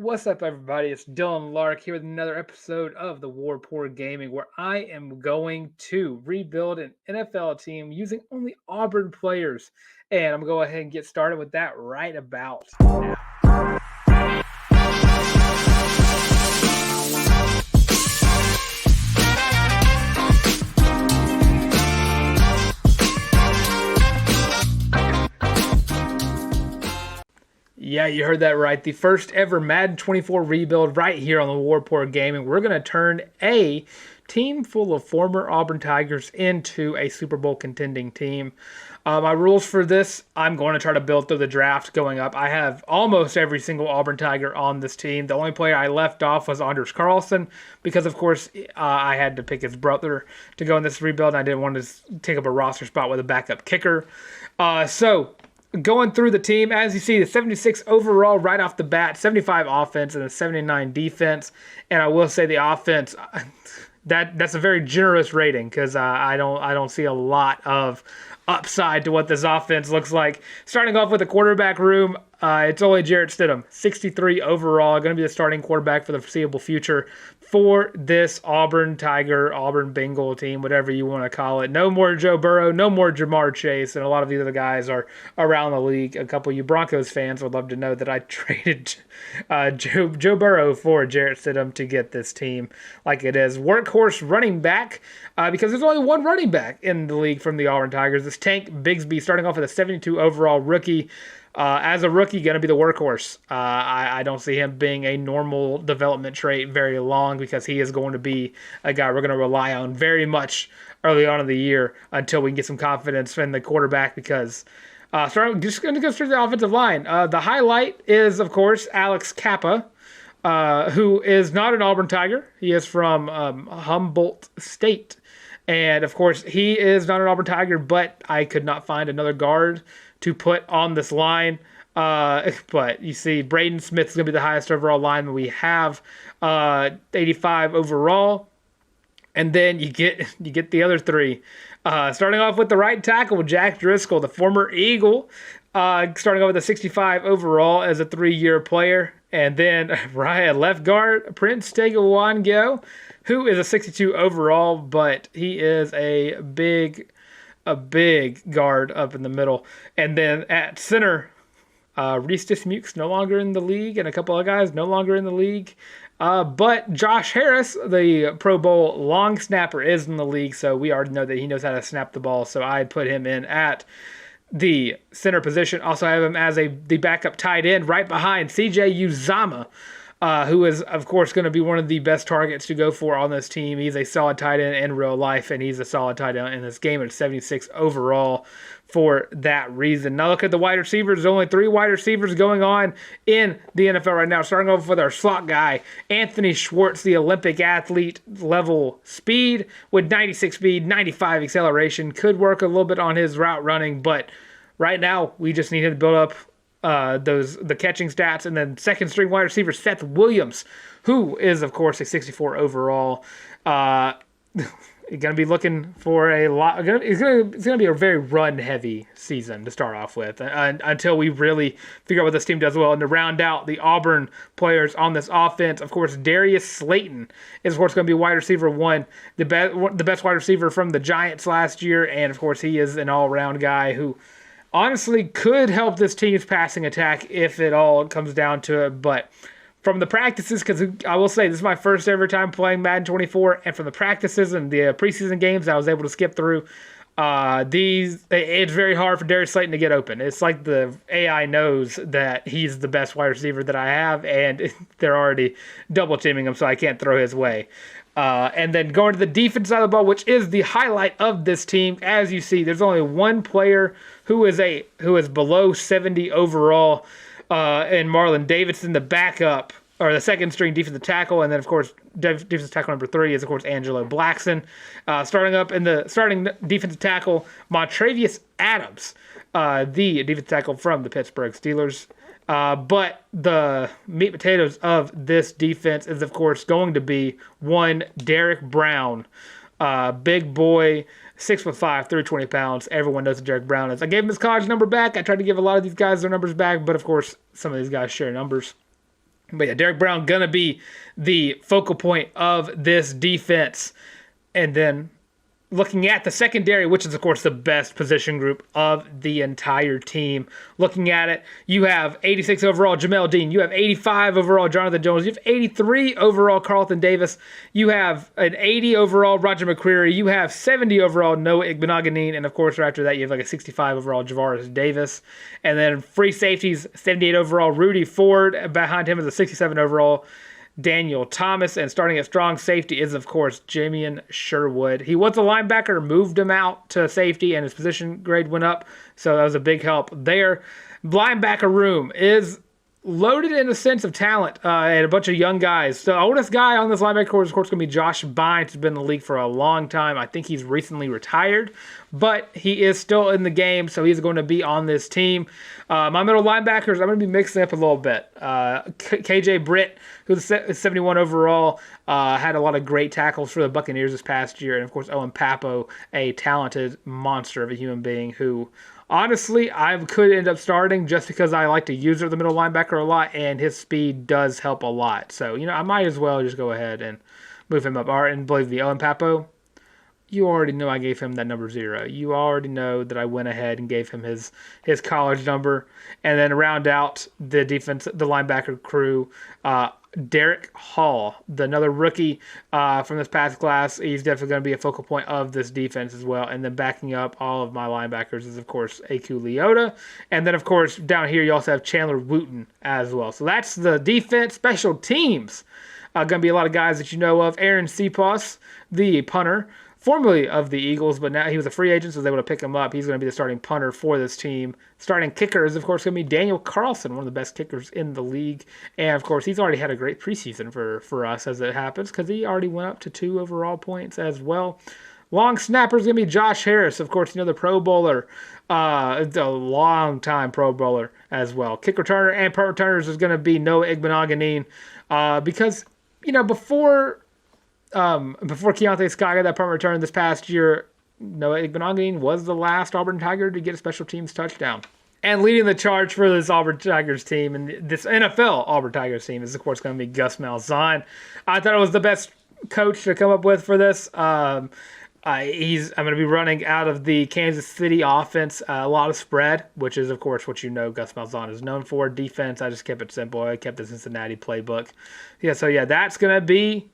What's up, everybody? It's Dylan Lark here with another episode of the Warport Gaming, where I am going to rebuild an NFL team using only Auburn players. And I'm going to go ahead and get started with that right about now. Yeah, you heard that right. The first ever Madden 24 rebuild right here on the Warport Gaming. We're going to turn a team full of former Auburn Tigers into a Super Bowl contending team. My rules for this, I'm going to try to build through the draft going up. I have almost every single Auburn Tiger on this team. The only player I left off was Anders Carlson because, of course, I had to pick his brother to go in this rebuild. And I didn't want to take up a roster spot with a backup kicker. Going through the team, as you see, the 76 overall right off the bat, 75 offense and a 79 defense. And I will say the offense, that's a very generous rating because I don't see a lot of upside to what this offense looks like. Starting off with the quarterback room, it's only Jarrett Stidham, 63 overall, going to be the starting quarterback for the foreseeable future for this Auburn Tiger, Auburn Bengal team, whatever you want to call it. No more Joe Burrow, no more Jamar Chase, and a lot of these other guys are around the league. A couple of you Broncos fans would love to know that I traded Joe Burrow for Jarrett Stidham to get this team like it is. Workhorse running back, because there's only one running back in the league from the Auburn Tigers. This Tank Bigsby, starting off with a 72 overall rookie. As a rookie, going to be the workhorse. I don't see him being a normal development trait very long because he is going to be a guy we're going to rely on very much early on in the year until we can get some confidence in the quarterback because I'm just going to go straight to the offensive line. The highlight is, of course, Alex Kappa, who is not an Auburn Tiger. He is from Humboldt State. And, of course, he is not an Auburn Tiger, but I could not find another guard to put on this line. But you see, Braden Smith is going to be the highest overall lineman we have, 85 overall. And then you get the other three. Starting off with the right tackle, Jack Driscoll, the former Eagle, starting off with a 65 overall as a 3-year player. And then left guard, Prince Tegawango, who is a 62 overall, but he is a big guard up in the middle. And then at center, Reese Dismukes no longer in the league, and a couple of guys no longer in the league. But Josh Harris, the Pro Bowl long snapper, is in the league, so we already know that he knows how to snap the ball. So I put him in at the center position. Also have him as the backup tight end right behind CJ Uzama, who is, of course, going to be one of the best targets to go for on this team. He's a solid tight end in real life, and he's a solid tight end in this game at 76 overall for that reason. Now look at the wide receivers. There's only 3 wide receivers going on in the NFL right now. Starting off with our slot guy, Anthony Schwartz, the Olympic athlete level speed with 96 speed, 95 acceleration. Could work a little bit on his route running, but right now we just need him to build up the catching stats. And then second string wide receiver Seth Williams, who is, of course, a 64 overall. Going to be looking for a lot. It's going to be a very run-heavy season to start off with until we really figure out what this team does well. And to round out the Auburn players on this offense, of course, Darius Slayton is, of course, going to be wide receiver 1, the best wide receiver from the Giants last year. And, of course, he is an all-around guy who honestly could help this team's passing attack if it all comes down to it. But from the practices, because I will say this is my first ever time playing Madden 24, and from the practices and the preseason games I was able to skip through, it's very hard for Darius Slayton to get open. It's like the AI knows that he's the best wide receiver that I have, and they're already double teaming him, so I can't throw his way. And then going to the defense side of the ball, which is the highlight of this team. As you see, there's only one player who is below 70 overall, and Marlon Davidson, the backup, or the second string defensive tackle. And then, of course, defensive tackle number 3 is, of course, Angelo Blackson. Starting up in the starting defensive tackle, Montravius Adams, the defensive tackle from the Pittsburgh Steelers. But the meat and potatoes of this defense is, of course, going to be one Derek Brown, big boy, 6'5", 320 pounds. Everyone knows who Derek Brown is. I gave him his college number back. I tried to give a lot of these guys their numbers back, but of course, some of these guys share numbers. But yeah, Derek Brown going to be the focal point of this defense. And then looking at the secondary, which is, of course, the best position group of the entire team. Looking at it, you have 86 overall Jamel Dean. You have 85 overall Jonathan Jones. You have 83 overall Carlton Davis. You have an 80 overall Roger McCreary. You have 70 overall Noah Igbenogany. And, of course, right after that, you have like a 65 overall Javaris Davis. And then free safeties, 78 overall Rudy Ford. Behind him is a 67 overall Daniel Thomas, and starting at strong safety is, of course, Jamian Sherwood. He was a linebacker, moved him out to safety, and his position grade went up, so that was a big help there. Linebacker room is loaded in the sense of talent and a bunch of young guys. So the oldest guy on this linebacker corps is, of course, going to be Josh Bynes, who's been in the league for a long time. I think he's recently retired, but he is still in the game, so he's going to be on this team. My middle linebackers, I'm going to be mixing up a little bit. KJ Britt, who's 71 overall, had a lot of great tackles for the Buccaneers this past year. And, of course, Owen Papo, a talented monster of a human being who, honestly, I could end up starting just because I like to use the middle linebacker a lot, and his speed does help a lot. So, I might as well just go ahead and move him up. All right, and believe me, Owen Papo, you already know I gave him that number 0. You already know that I went ahead and gave him his college number. And then round out the linebacker crew, Derek Hall, another rookie from this past class. He's definitely going to be a focal point of this defense as well. And then backing up all of my linebackers is, of course, Aku Leota. And then, of course, down here you also have Chandler Wooten as well. So that's the defense. Special teams. Going to be a lot of guys that you know of. Aaron Cepas, the punter, formerly of the Eagles, but now he was a free agent, so they were able to pick him up. He's going to be the starting punter for this team. Starting kicker is, of course, going to be Daniel Carlson, one of the best kickers in the league. And, of course, he's already had a great preseason for us as it happens, because he already went up to 2 overall points as well. Long snapper is going to be Josh Harris, of course, the Pro Bowler, the long-time Pro Bowler as well. Kick returner and punt returners is going to be Noah Igbenogany, because, before Keontae Scott got that punt return this past year, Noah Igbenogany was the last Auburn Tiger to get a special teams touchdown. And leading the charge for this Auburn Tigers team, and this NFL Auburn Tigers team, is, of course, going to be Gus Malzahn. I thought it was the best coach to come up with for this. I'm going to be running out of the Kansas City offense, a lot of spread, which is, of course, what Gus Malzahn is known for. Defense, I just kept it simple. I kept the Cincinnati playbook. That's going to be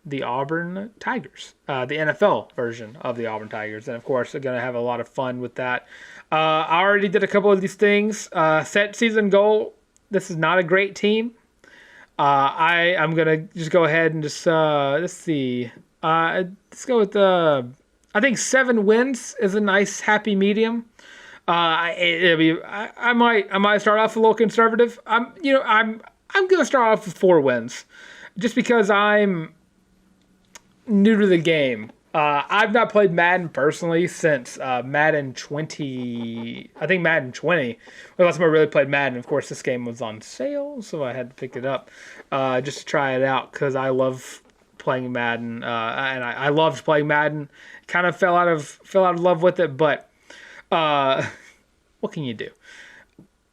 the Auburn Tigers, the NFL version of the Auburn Tigers. And, of course, they're going to have a lot of fun with that. I already did a couple of these things. Set season goal. This is not a great team. I'm going to just go ahead and just, let's see. Let's go with I think 7 wins is a nice happy medium. I might start off a little conservative. I'm going to start off with 4 wins, just because I'm new to the game. I've not played Madden personally since Madden 20. I think Madden 20. The last time I really played Madden. Of course, this game was on sale, so I had to pick it up just to try it out, because I love playing Madden, and I loved playing Madden. Kind of fell out of love with it, but what can you do?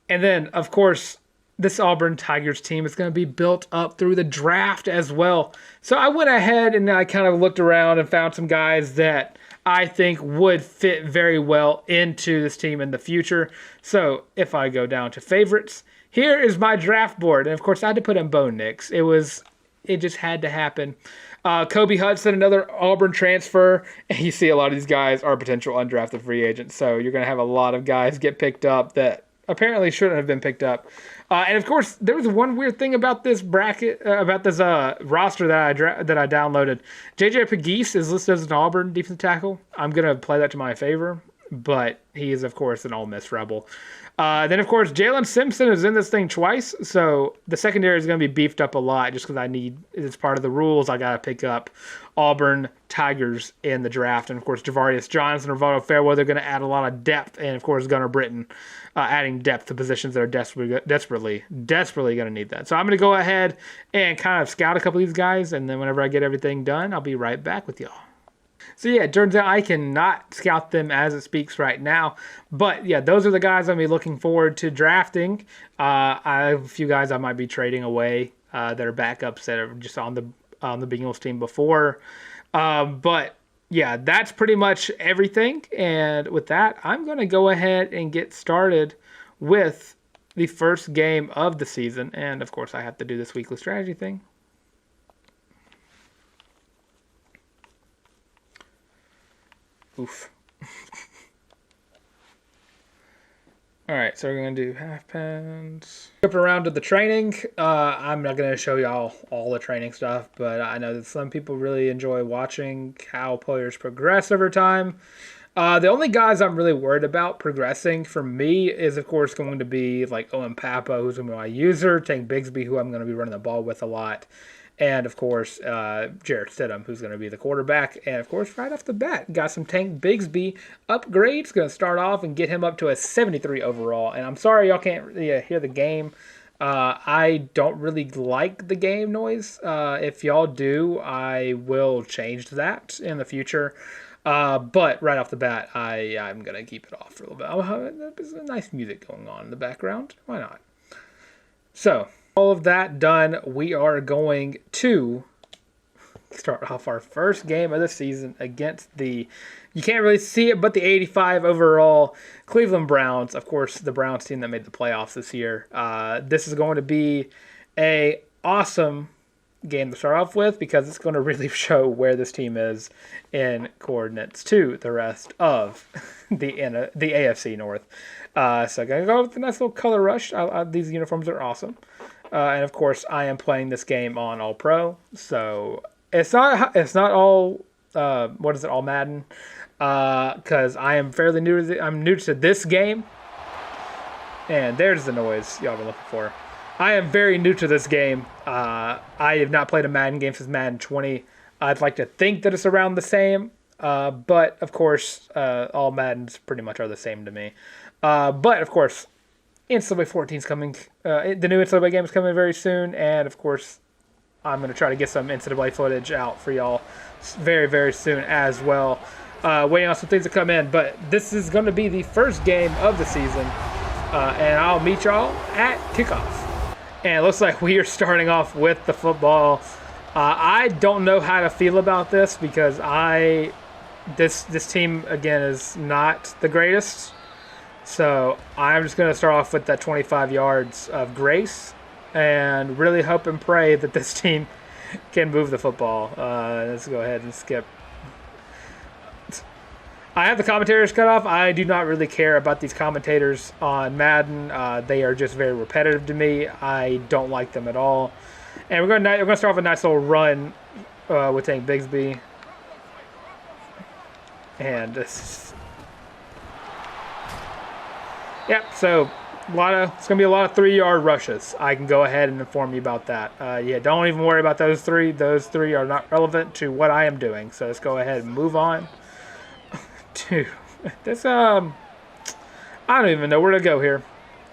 And then, of course, this Auburn Tigers team is going to be built up through the draft as well. So I went ahead and I kind of looked around and found some guys that I think would fit very well into this team in the future. So if I go down to favorites, here is my draft board. And, of course, I had to put in Bo Nix. It just had to happen. Kobe Hudson, another Auburn transfer. And you see a lot of these guys are potential undrafted free agents. So you're going to have a lot of guys get picked up that apparently shouldn't have been picked up. And, of course, there was one weird thing about this bracket, about this roster that I downloaded. J.J. Pegues is listed as an Auburn defensive tackle. I'm going to play that to my favor, but he is, of course, an Ole Miss Rebel. Then, of course, Jalen Simpson is in this thing twice, so the secondary is going to be beefed up a lot just because it's part of the rules. I got to pick up Auburn Tigers in the draft. And, of course, Javarius Johnson, Rivaldo Fairweather, they're going to add a lot of depth. And, of course, Gunnar Britton adding depth to positions that are desperately going to need that. So I'm going to go ahead and kind of scout a couple of these guys, and then whenever I get everything done, I'll be right back with y'all. So yeah, it turns out I cannot scout them as it speaks right now. But yeah, those are the guys I'm be looking forward to drafting. I have a few guys I might be trading away that are backups that are just on the Bengals team before. But yeah, that's pretty much everything. And with that, I'm going to go ahead and get started with the first game of the season. And of course, I have to do this weekly strategy thing. Oof. All right, so we're going to do half pounds. Jump around to the training. I'm not going to show y'all all the training stuff, but I know that some people really enjoy watching how players progress over time. The only guys I'm really worried about progressing for me is, of course, going to be like Owen Papa, who's going to be my user, Tank Bigsby, who I'm going to be running the ball with a lot, and, of course, Jarrett Stidham, who's going to be the quarterback. And, of course, right off the bat, got some Tank Bigsby upgrades. Going to start off and get him up to a 73 overall. And I'm sorry y'all can't hear the game. I don't really like the game noise. If y'all do, I will change that in the future. But right off the bat, I'm going to keep it off for a little bit. There's a nice music going on in the background. Why not? So, all of that done, we are going to start off our first game of the season against you can't really see it, but the 85 overall Cleveland Browns. Of course, the Browns team that made the playoffs this year. This is going to be a awesome game to start off with because it's going to really show where this team is in coordinates to the rest of the AFC North. So I'm going to go with a nice little color rush. These uniforms are awesome. And of course, I am playing this game on All Pro, so it's not all all Madden, because I am fairly new to I'm new to this game, and there's the noise y'all were looking for. I am very new to this game. I have not played a Madden game since Madden 20. I'd like to think that it's around the same, but of course, all Maddens pretty much are the same to me. But of course, NCAA 14 is coming. The new NCAA game is coming very soon, and of course, I'm going to try to get some NCAA footage out for y'all very, very soon as well. Waiting on some things to come in, but this is going to be the first game of the season, and I'll meet y'all at kickoff. And it looks like we are starting off with the football. I don't know how to feel about this because this team again is not the greatest. So I'm just going to start off with that 25 yards of grace and really hope and pray that this team can move the football. Let's go ahead and skip. I have the commentators cut off. I do not really care about these commentators on Madden. They are just very repetitive to me. I don't like them at all. And we're going to start off a nice little run with Tank Bigsby. And yep, so it's going to be a lot of 3-yard rushes. I can go ahead and inform you about that. Yeah, don't even worry about those three. Those three are not relevant to what I am doing. So let's go ahead and move on to this. I don't even know where to go here.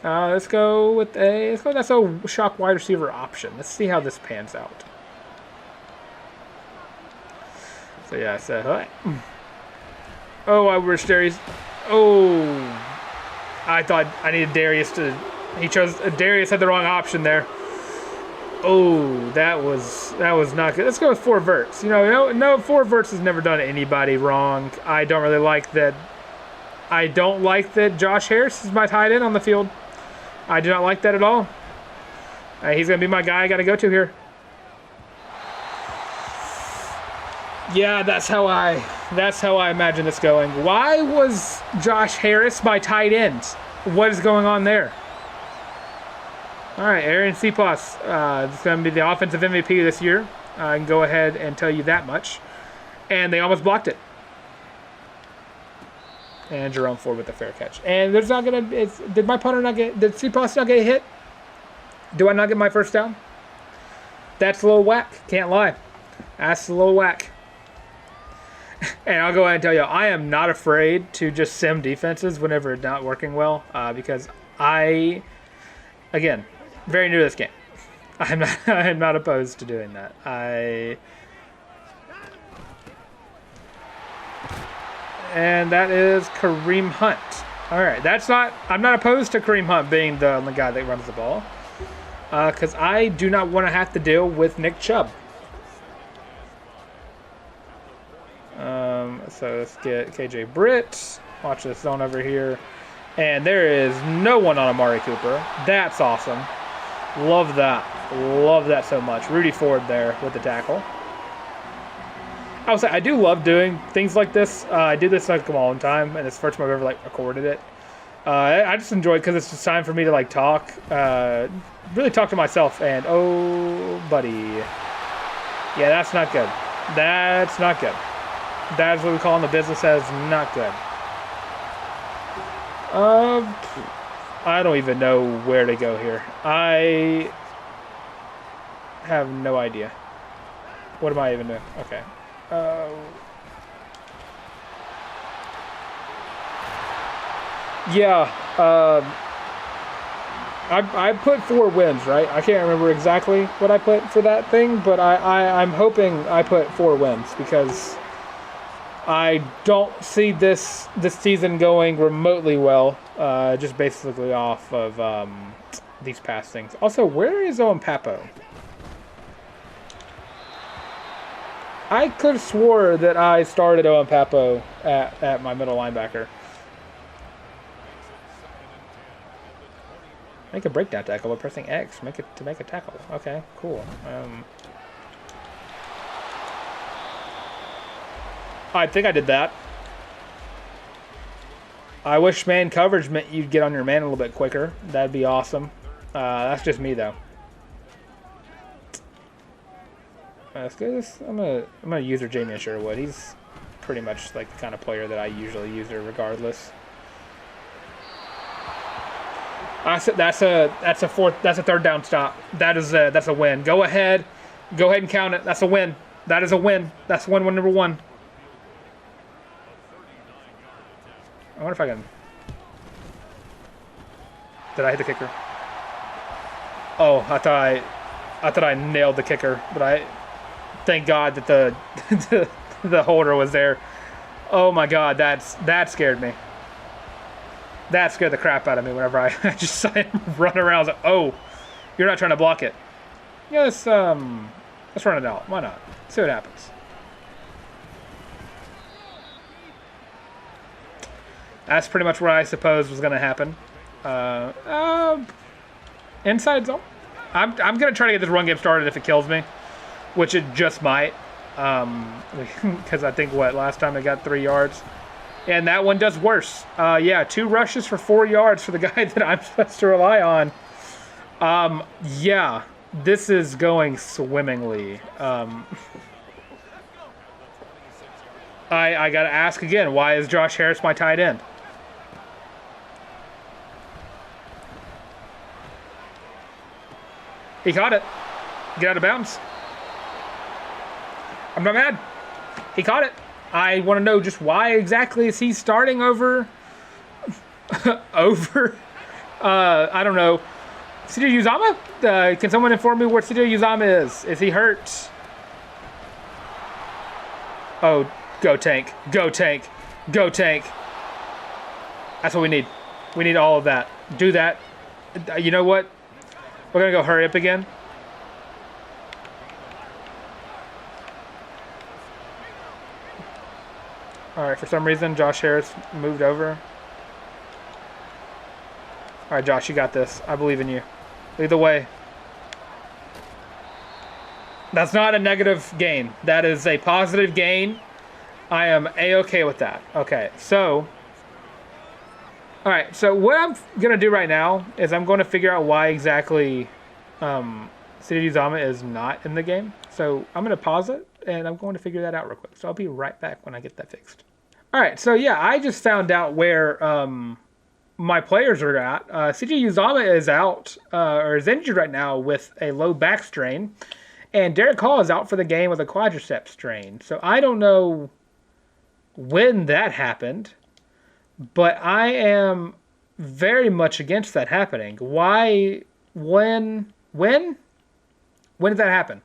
Let's go with that's a shock wide receiver option. Let's see how this pans out. So yeah, oh, I wish Darius. Oh. I thought I needed Darius to. He chose Darius had the wrong option there. Oh, that was not good. Let's go with 4 verts. No, 4 verts has never done anybody wrong. I don't really like that. I don't like that Josh Harris is my tight end on the field. I do not like that at all. He's gonna be my guy I got to go to here. Yeah, that's how I imagine this going. Why was Josh Harris my tight end? What is going on there? All right, Aaron Cepas is going to be the offensive MVP this year. I can go ahead and tell you that much. And they almost blocked it. And Jerome Ford with the fair catch. And there's not going to... Did my punter not get... Did Cepas not get hit? Do I not get my first down? That's a little whack. Can't lie. That's a little whack. And I'll go ahead and tell you, I am not afraid to just sim defenses whenever it's not working well, because again, very new to this game. I'm not opposed to doing that. And that is Kareem Hunt. All right, I'm not opposed to Kareem Hunt being the guy that runs the ball, because I do not want to have to deal with Nick Chubb. So let's get KJ Britt. Watch this zone over here. And there is no one on Amari Cooper. That's awesome. Love that. Love that so much. Rudy Ford there with the tackle. I would say I do love doing things like this. I do this like all the time, and it's the first time I've ever like recorded it. I just enjoy it because it's just time for me to like talk, really talk to myself. And oh, buddy, yeah, that's not good. That's not good. That's what we call in the business as not good. I don't even know where to go here. I have no idea. What am I even doing? Okay. Yeah. I put 4 wins, right? I can't remember exactly what I put for that thing, but I'm hoping I put 4 wins because I don't see this season going remotely well, just basically off of these past things. Also, where is Owen Papo? I could have swore that I started Owen Papo at my middle linebacker. Make a breakdown tackle by pressing X. Make a tackle. Okay, cool. I think I did that. I wish man coverage meant you'd get on your man a little bit quicker. That'd be awesome. That's just me though. Let's go. I'm gonna user Jamie Sherwood. He's pretty much like the kind of player that I usually use her regardless. That's a 3rd down stop. That's a win. Go ahead and count it. That's a win. That is a win. That's win number 1. I wonder if I can. Did I hit the kicker? Oh, I thought I nailed the kicker, but thank God that the holder was there. Oh my God, that scared me. That scared the crap out of me whenever I just saw him run around. I was like, oh, you're not trying to block it. Yeah, let's run it out. Why not? See what happens. That's pretty much what I suppose was going to happen. Inside zone. I'm going to try to get this run game started if it kills me, which it just might. Because I think, last time they got 3 yards. And that one does worse. Yeah, 2 rushes for 4 yards for the guy that I'm supposed to rely on. Yeah, this is going swimmingly. I got to ask again, why is Josh Harris my tight end? He caught it. Get out of bounds. I'm not mad. He caught it. I want to know just why exactly is he starting over I don't know, CJ Uzomah? Can someone inform me where CJ Uzomah is? Is he hurt? Oh, go Tank. Go Tank. Go Tank. That's what we need. We need all of that. Do that. You know what? We're going to go hurry up again. All right, for some reason, Josh Harris moved over. All right, Josh, you got this. I believe in you. Lead the way. That's not a negative gain. That is a positive gain. I am A-okay with that. Okay, so... All right, so what I'm going to do right now is I'm going to figure out why exactly CJ Uzomah is not in the game. So I'm going to pause it, and I'm going to figure that out real quick. So I'll be right back when I get that fixed. All right, so yeah, I just found out where my players are at. CJ Uzomah is out, or is injured right now with a low back strain. And Derek Hall is out for the game with a quadricep strain. So I don't know when that happened, but I am very much against that happening. Why? When did that happen?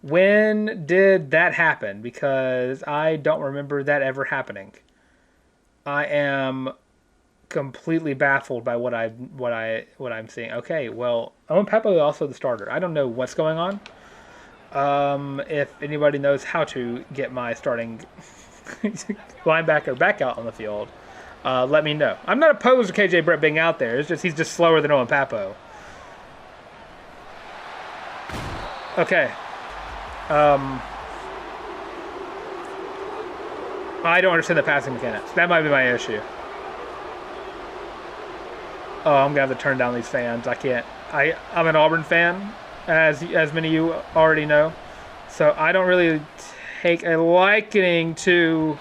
When did that happen? Because I don't remember that ever happening. I am completely baffled by what I'm seeing. Okay, well, Owen Peppo is also the starter. I don't know what's going on. If anybody knows how to get my starting linebacker back out on the field, let me know. I'm not opposed to KJ Brett being out there. It's just he's just slower than Owen Peppo. Okay. I don't understand the passing mechanics. That might be my issue. Oh, I'm gonna have to turn down these fans. I can't. I'm an Auburn fan, as many of you already know, so I don't really take a liking to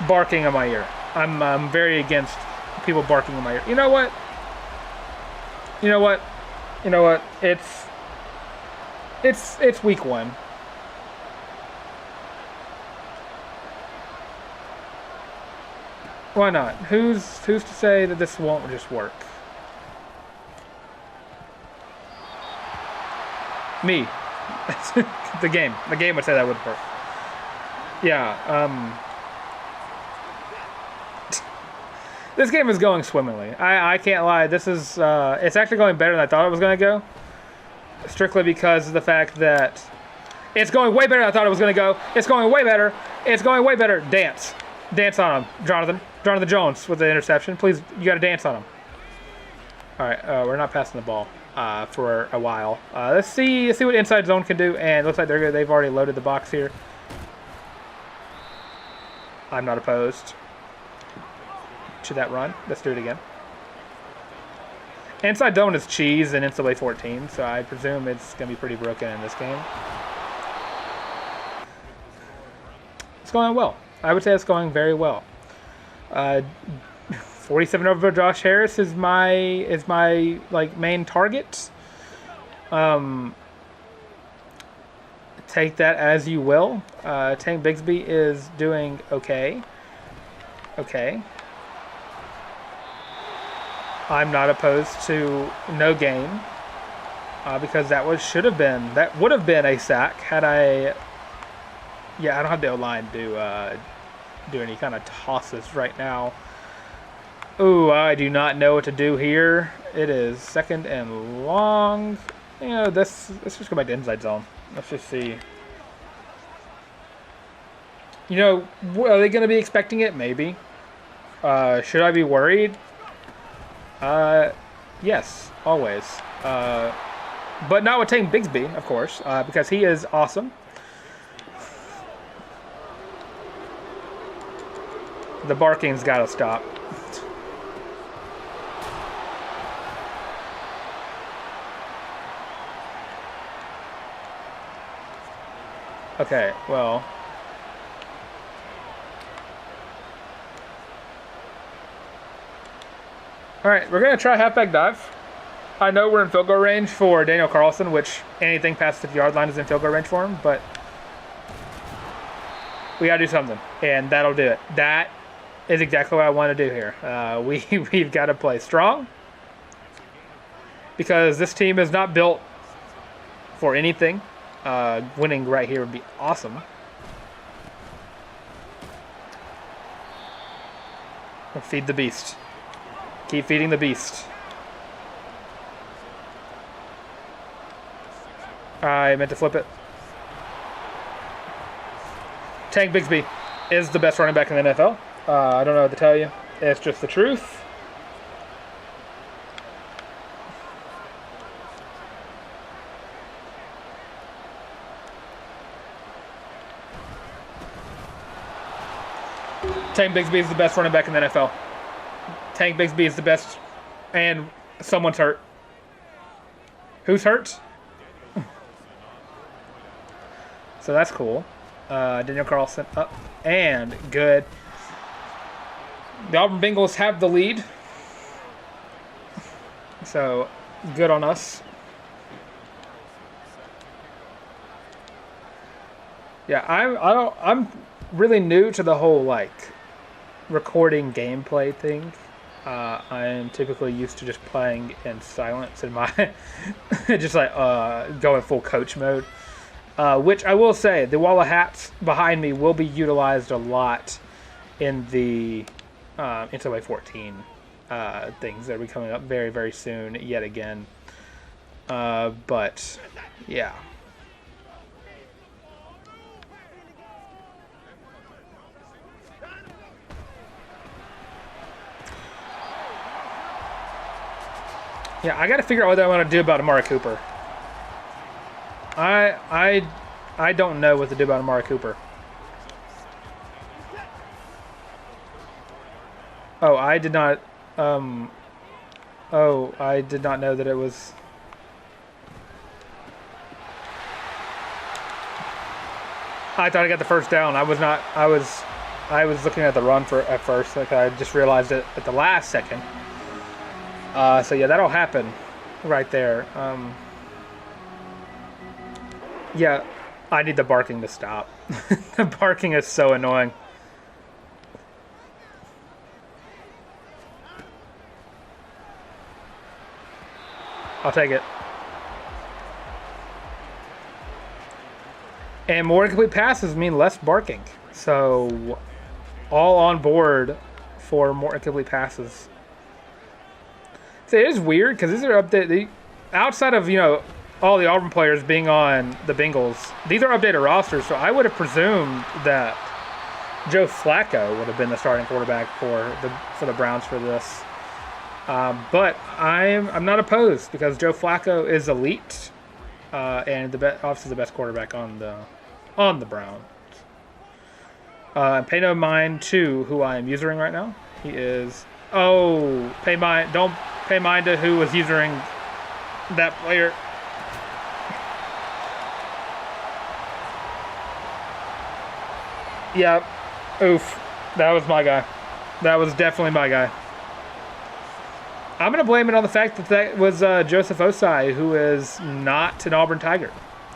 barking in my ear. I'm very against people barking in my ear. You know what? You know what? You know what? It's week 1. Why not? Who's to say that this won't just work? Me. The game. The game would say that would work. Yeah. This game is going swimmingly. I can't lie. This is it's actually going better than I thought it was going to go. Strictly because of the fact that it's going way better than I thought it was going to go. It's going way better. It's going way better. Dance. Dance on him, Jonathan. Jonathan Jones with the interception. Please, you got to dance on him. All right, we're not passing the ball for a while. Let's see what inside zone can do. And it looks like they've already loaded the box here. I'm not opposed to that run. Let's do it again. Inside zone is cheese in NCAA 14, so I presume it's going to be pretty broken in this game. It's going well. I would say it's going very well. 47 over Josh Harris is my like main target. Take that as you will. Tank Bigsby is doing okay. Okay. I'm not opposed to no gain because that would have been a sack had I. Yeah, I don't have the O-line to do any kind of tosses right now. Ooh, I do not know what to do here. It is 2nd and long. You know, let's just go back to inside zone. Let's just see. You know, are they going to be expecting it? Maybe. Should I be worried? Yes, always. But not with Tank Bigsby, of course, because he is awesome. The barking's got to stop. Okay, well. Alright, we're going to try halfback dive. I know we're in field goal range for Daniel Carlson, which anything past the 50-yard line is in field goal range for him, but we got to do something, and that'll do it. That is exactly what I want to do here. We've got to play strong because this team is not built for anything. Winning right here would be awesome. Feed the beast. Keep feeding the beast. I meant to flip it. Tank Bigsby is the best running back in the NFL. I don't know what to tell you. It's just the truth. Tank Bigsby is the best running back in the NFL. Tank Bigsby is the best, and someone's hurt. Who's hurt? So that's cool. Daniel Carlson up and good. The Auburn Bengals have the lead, so good on us. Yeah, I'm really new to the whole like recording gameplay thing. I'm typically used to just playing in silence in my just like going full coach mode. Which I will say, the wall of hats behind me will be utilized a lot in the NCAA 14 things that will be coming up very, very soon yet again. But, yeah. Yeah, I got to figure out what I want to do about Amari Cooper. I don't know what to do about Amari Cooper. Oh, I did not. Oh, I did not know that it was. I thought I got the first down. I was not. I was looking at the run at first. Like I just realized it at the last second. So yeah, that'll happen right there. Yeah, I need the barking to stop. The barking is so annoying. I'll take it. And more incomplete passes mean less barking. So, all on board for more incomplete passes. So it is weird because these are updated. Outside of, all the Auburn players being on the Bengals, these are updated rosters. So I would have presumed that Joe Flacco would have been the starting quarterback for the Browns for this. But I'm not opposed because Joe Flacco is elite, and obviously the best quarterback on the Browns. Pay no mind to who I am using right now. He is. Oh, don't pay mind to who was using that player. Yep. Oof. That was my guy. That was definitely my guy. I'm going to blame it on the fact that was Joseph Osai, who is not an Auburn Tiger.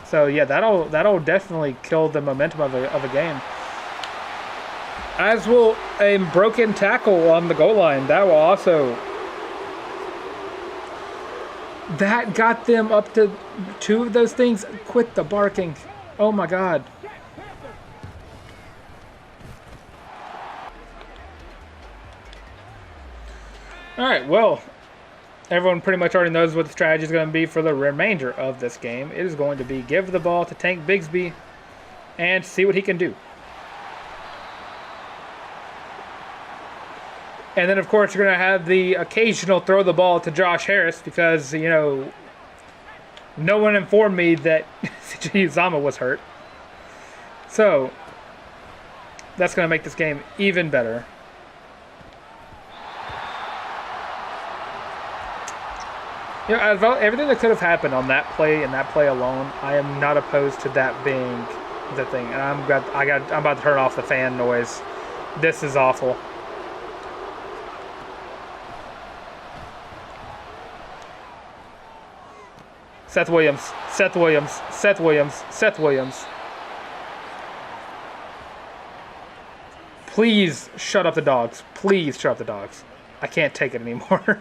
So, yeah, that'll definitely kill the momentum of a game. As will a broken tackle on the goal line. That will also... That got them up to 2 of those things. Quit the barking. Oh, my God. All right, well, everyone pretty much already knows what the strategy is going to be for the remainder of this game. It is going to be give the ball to Tank Bigsby and see what he can do. And then, of course, you're going to have the occasional throw the ball to Josh Harris because, no one informed me that Uzama was hurt. So, that's going to make this game even better. Everything that could have happened on that play and that play alone, I am not opposed to that being the thing. And I'm about to turn off the fan noise. This is awful. Seth Williams. Please shut up the dogs. Please shut up the dogs. I can't take it anymore.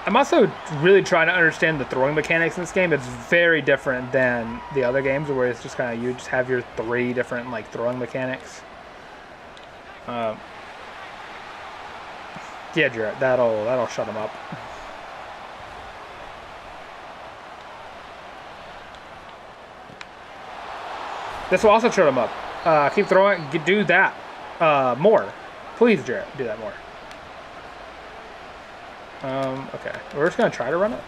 I'm also really trying to understand the throwing mechanics in this game. It's very different than the other games where it's just kind of you just have your 3 different throwing mechanics. Yeah, Jarrett, that'll shut him up. This will also shut him up. Keep throwing. Do that more, please, Jarrett. Do that more. Okay. We're just going to try to run it.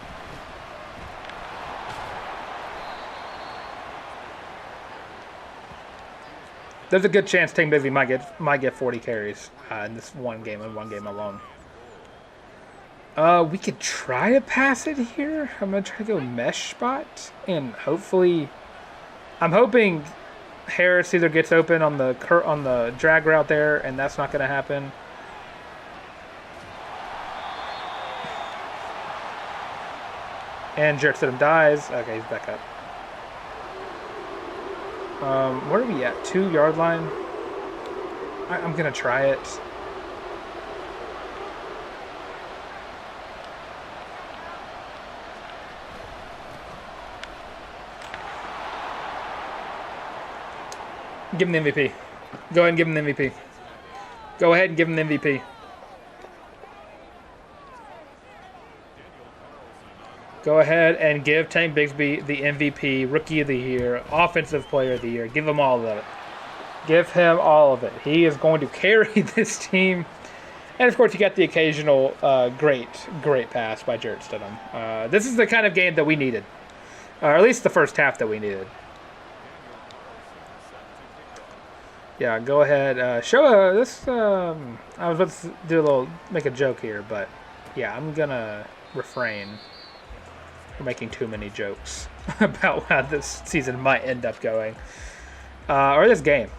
There's a good chance Tank Bigsby might get 40 carries in this one game and one game alone. We could try to pass it here. I'm going to try to go mesh spot. And hopefully... I'm hoping Harris either gets open on the drag route there, and that's not going to happen. And Jarrett Stidham dies. Okay, he's back up. Where are we at? 2-yard line? I'm going to try it. Give him the MVP. Go ahead and give him the MVP. Go ahead and give him the MVP. Go ahead and give Tank Bigsby the MVP, Rookie of the Year, Offensive Player of the Year. Give him all of it. Give him all of it. He is going to carry this team. And, of course, you got the occasional great pass by Jarrett Stidham. This is the kind of game that we needed. Or at least the first half that we needed. Yeah, go ahead. Show this. I was about to do make a joke here, but yeah, I'm gonna refrain from making too many jokes about how this season might end up going, or this game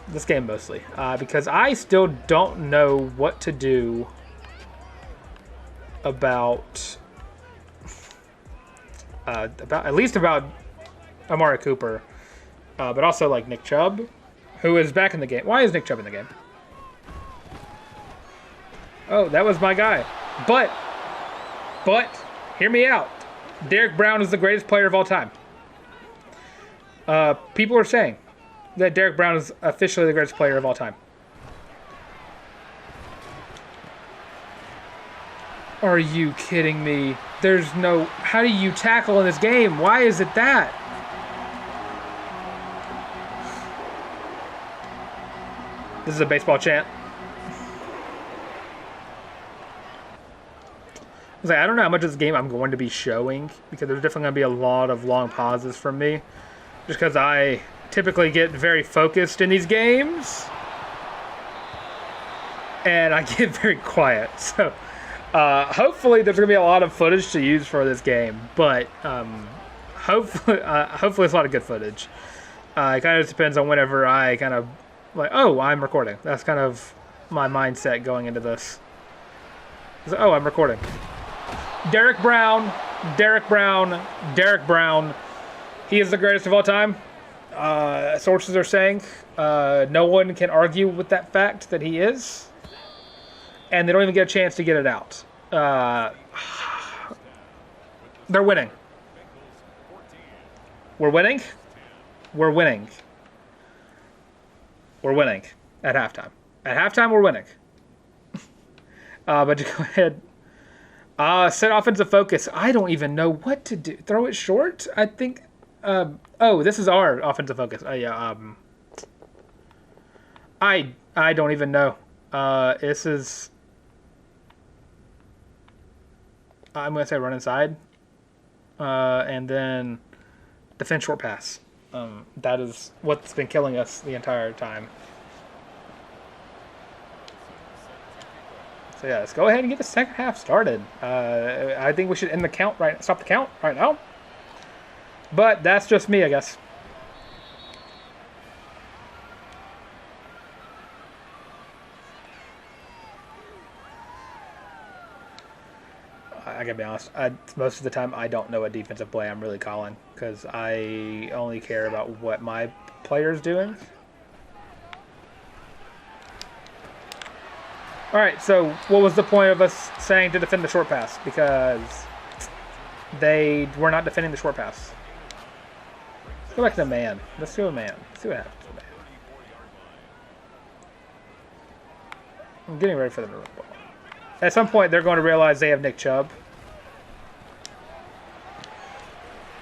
mostly, because I still don't know what to do about at least about Amari Cooper, but also like Nick Chubb, who is back in the game. Why is Nick Chubb in the game? Oh, that was my guy. But, hear me out. Derek Brown is the greatest player of all time. People are saying that Derek Brown is officially the greatest player of all time. Are you kidding me? There's no... How do you tackle in this game? Why is it that? This is a baseball chant. I don't know how much of this game I'm going to be showing, because there's definitely going to be a lot of long pauses from me, just because I typically get very focused in these games, and I get very quiet. So hopefully there's going to be a lot of footage to use for this game, but hopefully it's a lot of good footage. It kind of just depends on whenever I kind of like, oh, I'm recording. That's kind of my mindset going into this. Oh, I'm recording. Derek Brown. He is the greatest of all time. Sources are saying no one can argue with that fact that he is. And they don't even get a chance to get it out. They're winning. We're winning. We're winning. We're winning at halftime. At halftime, we're winning. But to go ahead. Set offensive focus. I don't even know what to do. Throw it short? I think... oh, this is our offensive focus. Yeah. I don't even know. This is... I'm going to say run inside. And then defend short pass. That is what's been killing us the entire time. So yeah, let's go ahead and get the second half started. I think we should end the count stop the count right now. But that's just me, I guess. I gotta be honest. Most of the time, I don't know what defensive play I'm really calling, because I only care about what my player's doing. All right, so what was the point of us saying to defend the short pass? Because they were not defending the short pass. Let's go back to the man. Let's do a man. Let's see what happens to man. I'm getting ready for them to run the ball. At some point, they're going to realize they have Nick Chubb.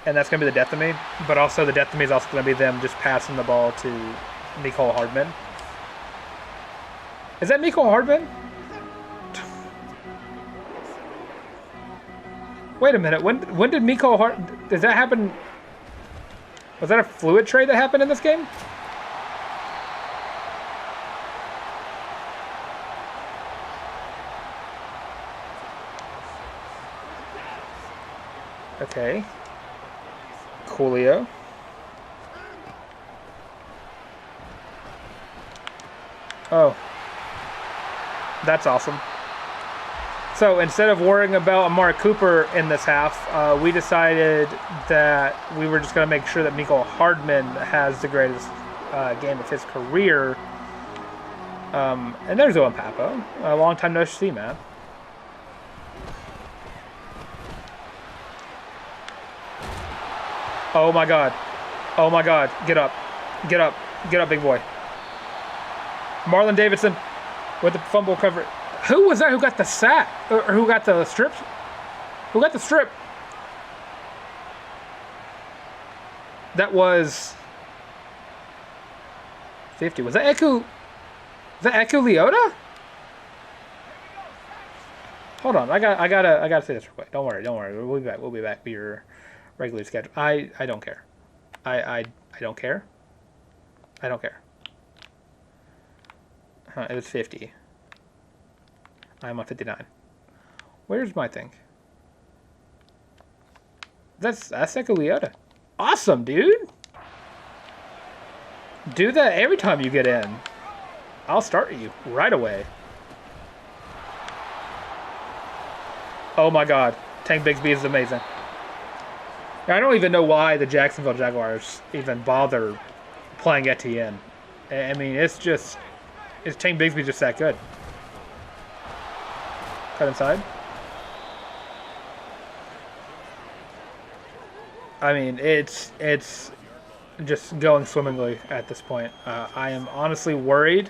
And that's going to be the death of me. But also, the death of me is also going to be them just passing the ball to Mecole Hardman. Is that Mecole Hardman? Wait a minute. When did Mecole Hardman... Does that happen... Was that a fluid trade that happened in this game? Okay. Coolio. Oh. That's awesome. So instead of worrying about Amari Cooper in this half, we decided that we were just going to make sure that Mecole Hardman has the greatest game of his career. And there's Owen Papo. A long time no see, man. Oh my god. Oh my god. Get up. Get up. Get up, big boy. Marlon Davidson with the fumble cover. Who was that who got the sack? Or who got the strips? Who got the strip? That was 50. Was that Eku? Is that Eku Leota? Hold on, I gotta say this real quick. Don't worry. We'll be back. We'll be back for your regularly scheduled. I don't care. I don't care. I don't care. It was 50. I'm on 59. Where's my thing? That's Eku Leota. Awesome, dude. Do that every time you get in. I'll start you right away. Oh my god. Tank Bigsby is amazing. I don't even know why the Jacksonville Jaguars even bother playing Etienne. I mean, it's Tank Bigsby just that good. Cut inside. I mean, it's just going swimmingly at this point. I am honestly worried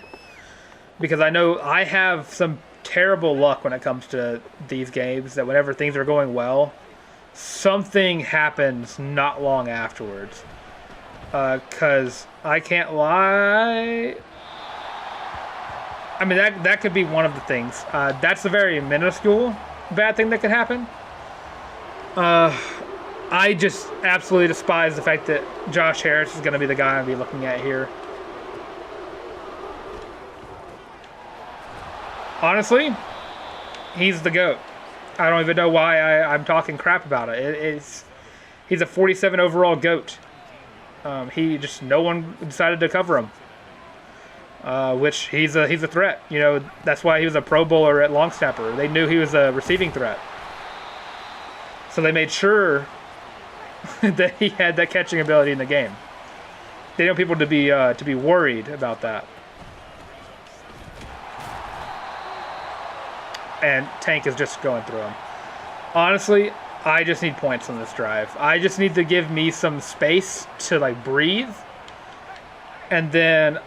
because I know I have some terrible luck when it comes to these games, that whenever things are going well, something happens not long afterwards. Because I can't lie. I mean, that could be one of the things. That's a very minuscule bad thing that could happen. I just absolutely despise the fact that Josh Harris is going to be the guy I'll be looking at here. Honestly, he's the GOAT. I don't even know why I'm talking crap about it. He's a 47 overall GOAT. No one decided to cover him. Which he's a threat. You know, that's why he was a Pro Bowler at long snapper. They knew he was a receiving threat. So they made sure that he had that catching ability in the game. They don't want people to be worried about that. And Tank is just going through him. Honestly, I just need points on this drive. I just need to give me some space to like breathe, and then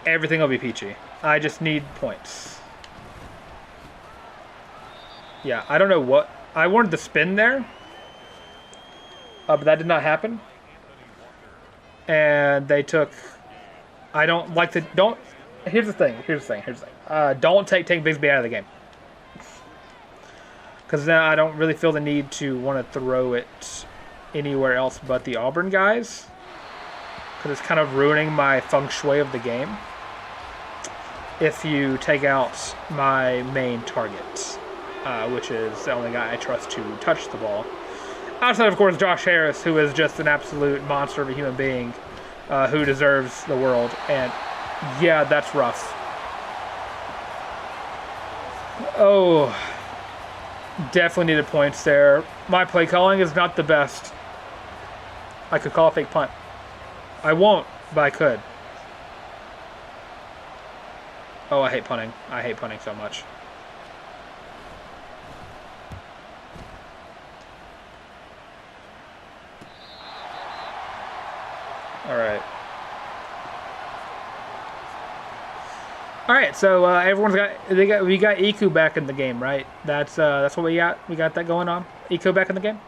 everything will be peachy. I just need points. Yeah, I don't know what I wanted to spin there, but that did not happen. And they took. I don't like to. Don't. Here's the thing. Don't take Tank Bigsby out of the game. Because now I don't really feel the need to want to throw it anywhere else but the Auburn guys. Because it's kind of ruining my feng shui of the game if you take out my main target, which is the only guy I trust to touch the ball. Outside, of course, Josh Harris, who is just an absolute monster of a human being who deserves the world. And, yeah, that's rough. Oh... Definitely needed points there. My play calling is not the best. I could call a fake punt. I won't, but I could. Oh, I hate punting. I hate punting so much. All right. All right, so we got Eku back in the game, right? That's what we got. We got that going on. Eku back in the game.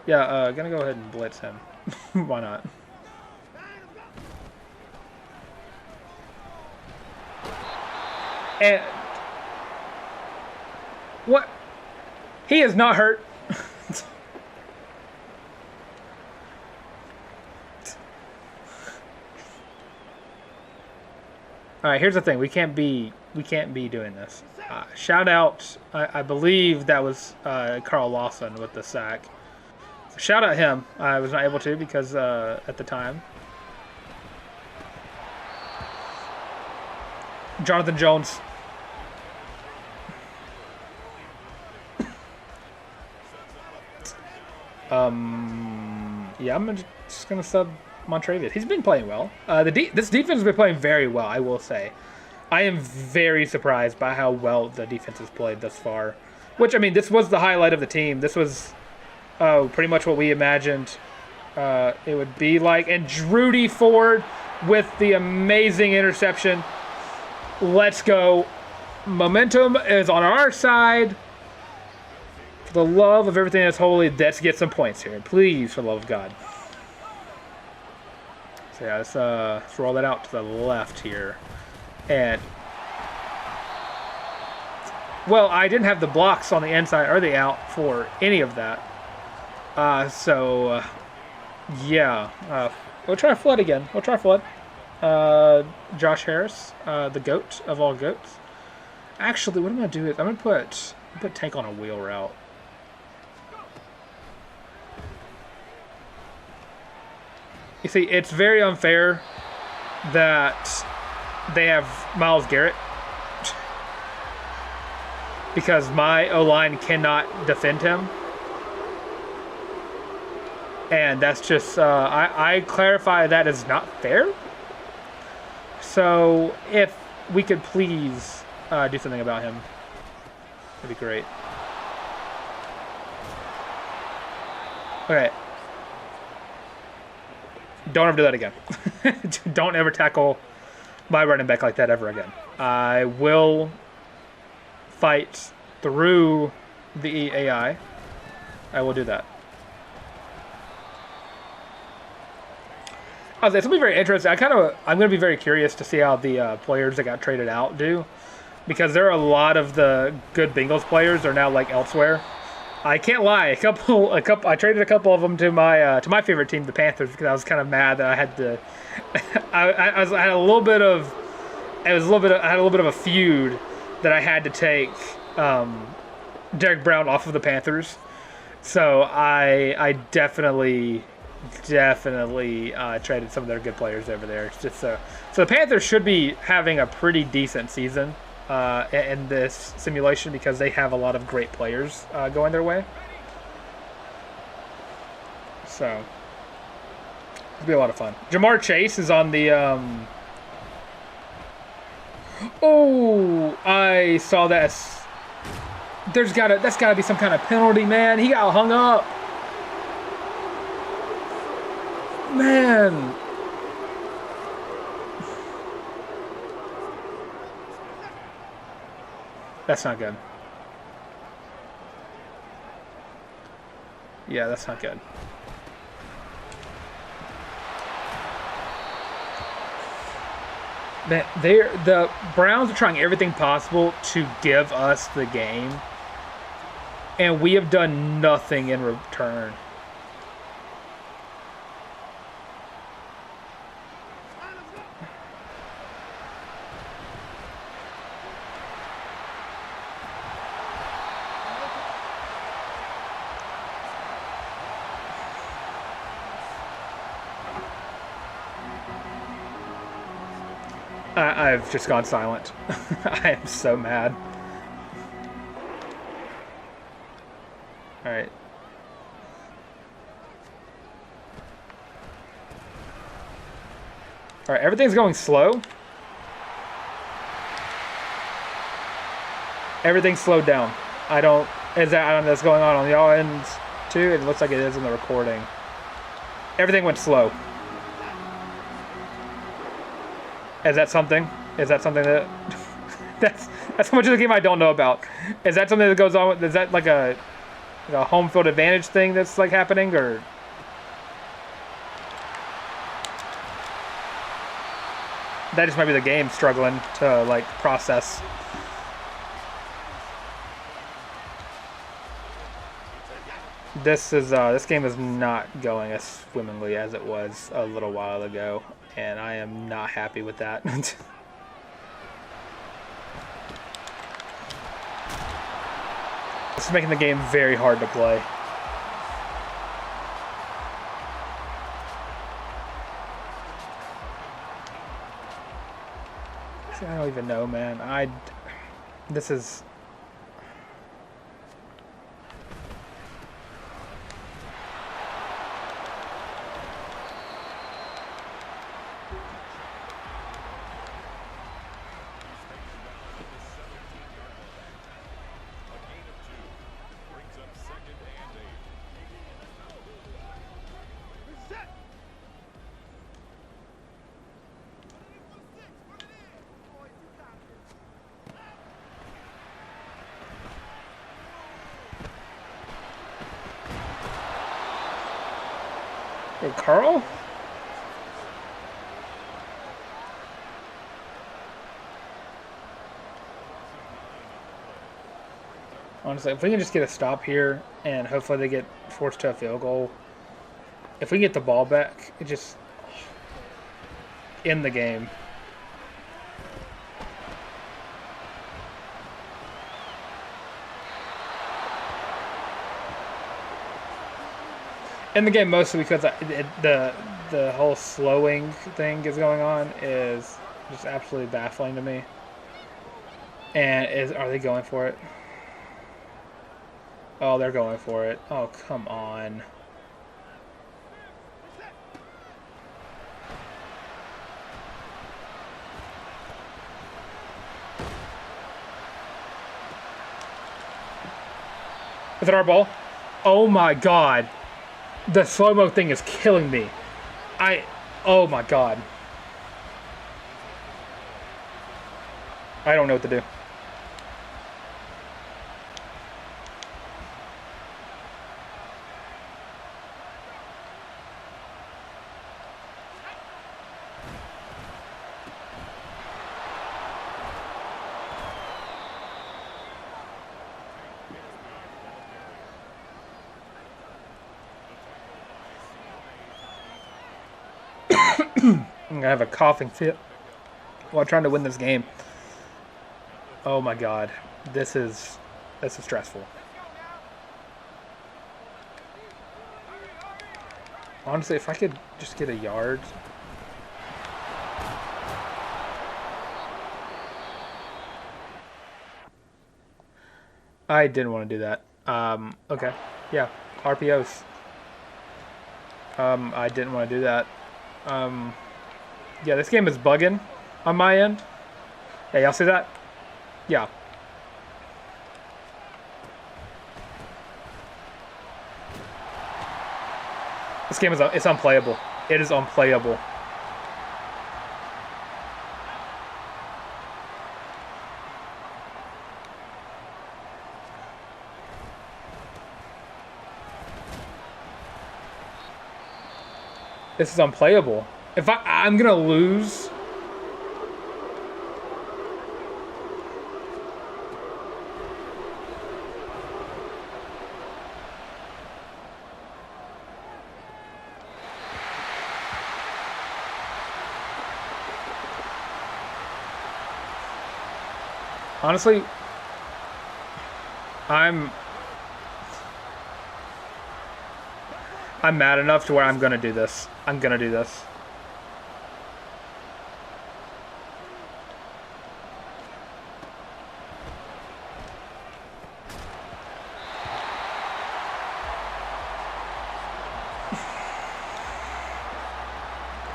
Yeah, gonna go ahead and blitz him. Why not? And what? He is not hurt. All right, here's the thing. We can't be doing this. Shout out. I believe that was Carl Lawson with the sack. So shout out him. I was not able to because at the time. Jonathan Jones. Yeah, I'm just gonna sub Montravius. He's been playing well. This defense has been playing very well, I will say. I am very surprised by how well the defense has played thus far. Which, I mean, this was the highlight of the team. This was pretty much what we imagined it would be like. And Drudy Ford with the amazing interception. Let's go. Momentum is on our side. For the love of everything that's holy, let's get some points here. Please, for the love of God. So yeah, let's roll that out to the left here. And, well, I didn't have the blocks on the inside or the out for any of that. Yeah. We'll try flood again. We'll try flood. Josh Harris, the GOAT of all GOATs. Actually, what I'm going to do is I'm going to put Tank on a wheel route. You see, it's very unfair that they have Myles Garrett because my O-line cannot defend him. And that's just, I clarify that is not fair. So if we could please do something about him, that'd be great. Okay. Don't ever do that again. Don't ever tackle my running back like that ever again. I will fight through the AI. I will do that. It's going to be very interesting. I'm going to be very curious to see how the players that got traded out do, because there are a lot of the good Bengals players are now like elsewhere. I can't lie. I traded a couple of them to my favorite team, the Panthers, because I was kind of mad that I had to. I had a little bit of a feud that I had to take Derek Brown off of the Panthers. So I definitely traded some of their good players over there. It's just so the Panthers should be having a pretty decent season in this simulation because they have a lot of great players going their way. So it'll be a lot of fun. Jamar Chase is on the. Oh, I saw that. That's gotta be some kind of penalty, man. He got hung up. Man. That's not good. Yeah, that's not good. Man, the Browns are trying everything possible to give us the game, and we have done nothing in return. I've just gone silent. I am so mad. All right. All right, everything's going slow. Everything's slowed down. I don't know that's going on y'all ends too. It looks like it is in the recording. Everything went slow. Is that something? Is that something that that's how much of the game I don't know about? Is that something that goes on? Is that like a home field advantage thing that's like happening, or that just might be the game struggling to like process? This game is not going as swimmingly as it was a little while ago, and I am not happy with that. This is making the game very hard to play. See, I don't even know, man. This is. Hey, Carl? Honestly, if we can just get a stop here and hopefully they get forced to a field goal. If we get the ball back, it just end the game. In the game mostly because the whole slowing thing is going on is just absolutely baffling to me. And are they going for it? Oh, they're going for it. Oh, come on. Is it our ball? Oh my god. The slow-mo thing is killing me. Oh my god. I don't know what to do. I'm gonna have a coughing fit while trying to win this game. Oh my god, this is stressful. Honestly, if I could just get a yard. I didn't want to do that. Okay, yeah, RPOs. I didn't want to do that. Yeah, this game is bugging on my end. Yeah, y'all see that? Yeah. This game is it's unplayable. It is unplayable. This is unplayable. If I'm gonna lose. Honestly, I'm mad enough to where I'm gonna do this. I'm gonna do this.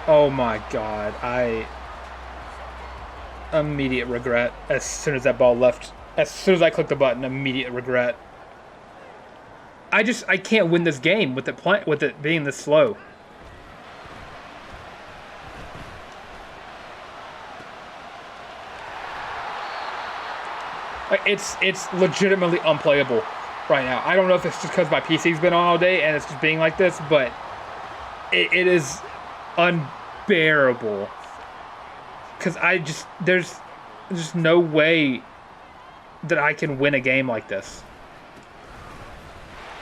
Oh my god, immediate regret as soon as that ball left. As soon as I clicked the button, immediate regret. I can't win this game with it being this slow. It's legitimately unplayable right now. I don't know if it's just because my PC's been on all day and it's just being like this, but it is unbearable. Because there's just no way that I can win a game like this.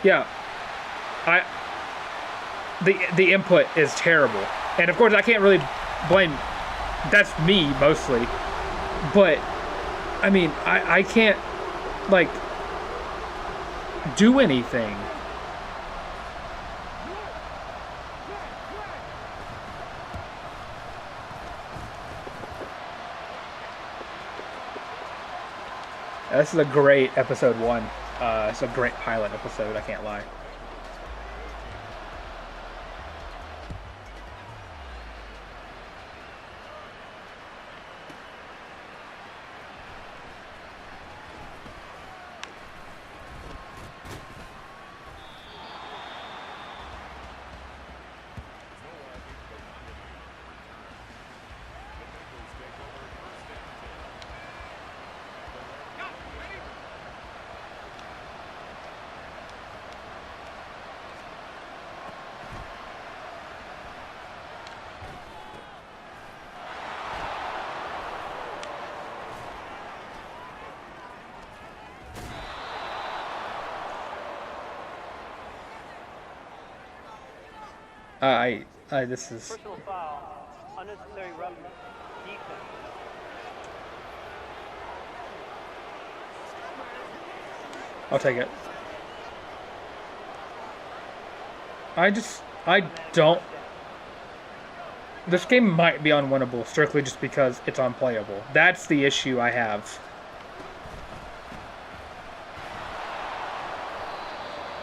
Yeah, the input is terrible, and of course I can't really blame. That's me mostly, but I mean I can't like do anything. This is a great episode 1. It's a great pilot episode, I can't lie. This is. Personal foul, unnecessary roughness, defense. I'll take it. I don't. This game might be unwinnable strictly just because it's unplayable. That's the issue I have.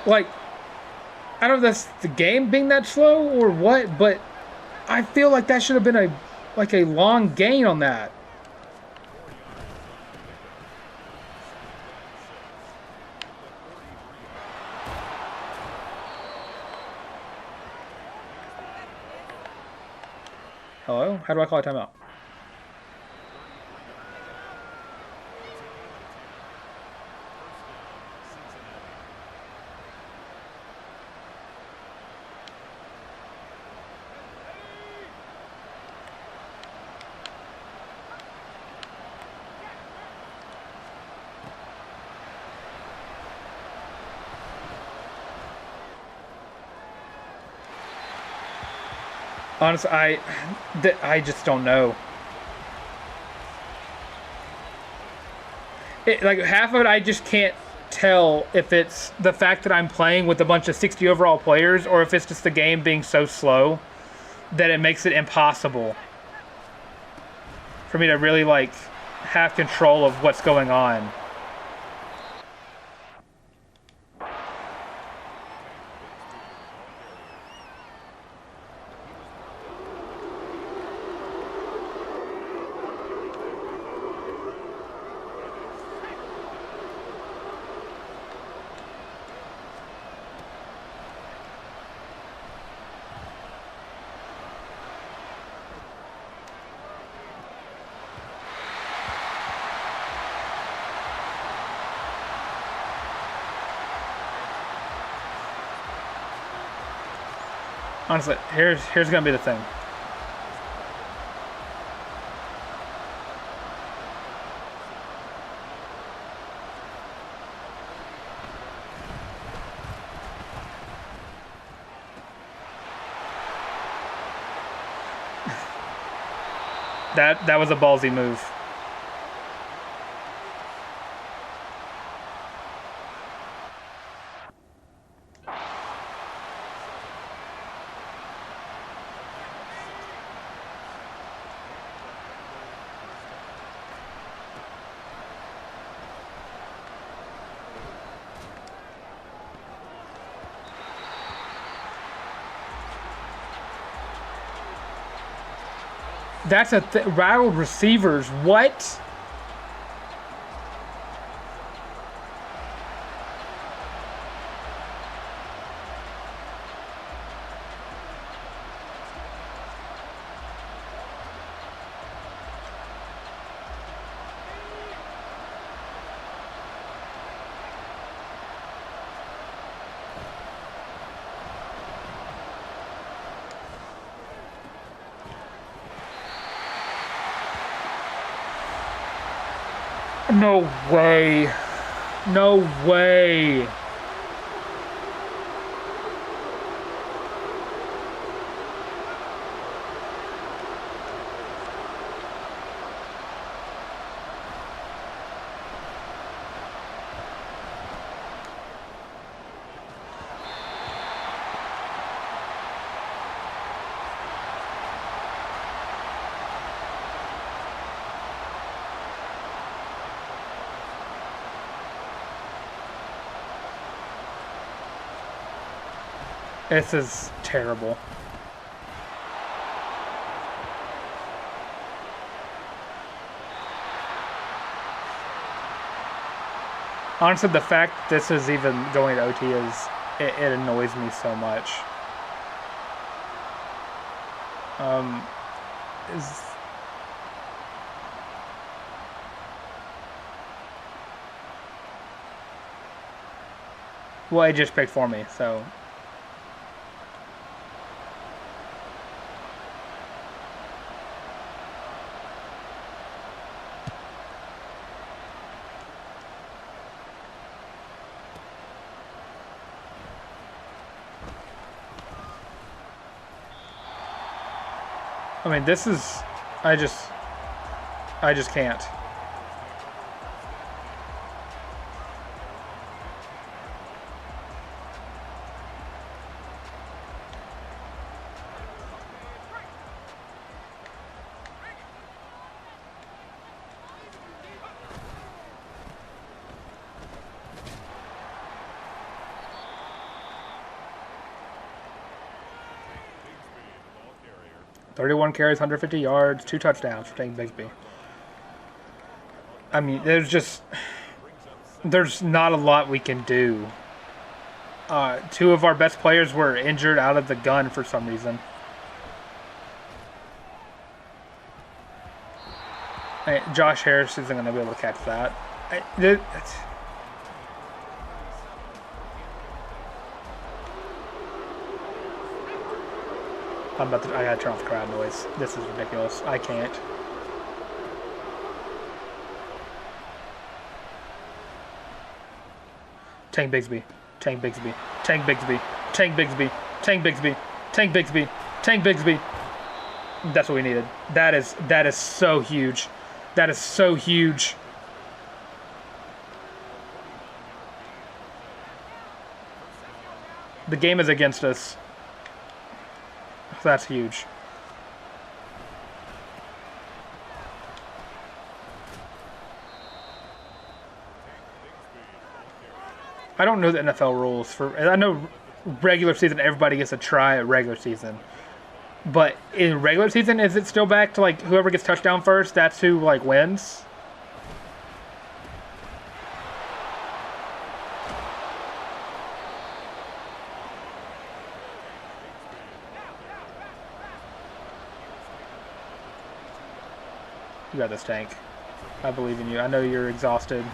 Like, I don't know if that's the game being that slow or what, but I feel like that should have been a long gain on that. Hello? How do I call a timeout? Honestly, I just don't know. Like half of it, I just can't tell if it's the fact that I'm playing with a bunch of 60 overall players or if it's just the game being so slow that it makes it impossible for me to really like have control of what's going on. Honestly, here's gonna be the thing. That was a ballsy move. That's rattled receivers. What? No way. No way. This is terrible. Honestly, the fact this is even going to OT it annoys me so much. Well, it just picked for me, so. I mean, this is, I just can't. "31 carries, 150 yards, 2 touchdowns for Tank Bigsby." I mean, there's not a lot we can do. 2 of our best players were injured out of the gun for some reason. Josh Harris isn't going to be able to catch that. I gotta turn off the crowd noise. This is ridiculous. I can't. Tank Bigsby. Tank Bigsby. Tank Bigsby. Tank Bigsby. Tank Bigsby. Tank Bigsby. Tank Bigsby. That's what we needed. That is so huge. That is so huge. The game is against us. That's huge. I don't know the NFL rules for. I know regular season everybody gets a try at regular season, but in regular season is it still back to like whoever gets touchdown first? That's who like wins. You got this, Tank. I believe in you. I know you're exhausted.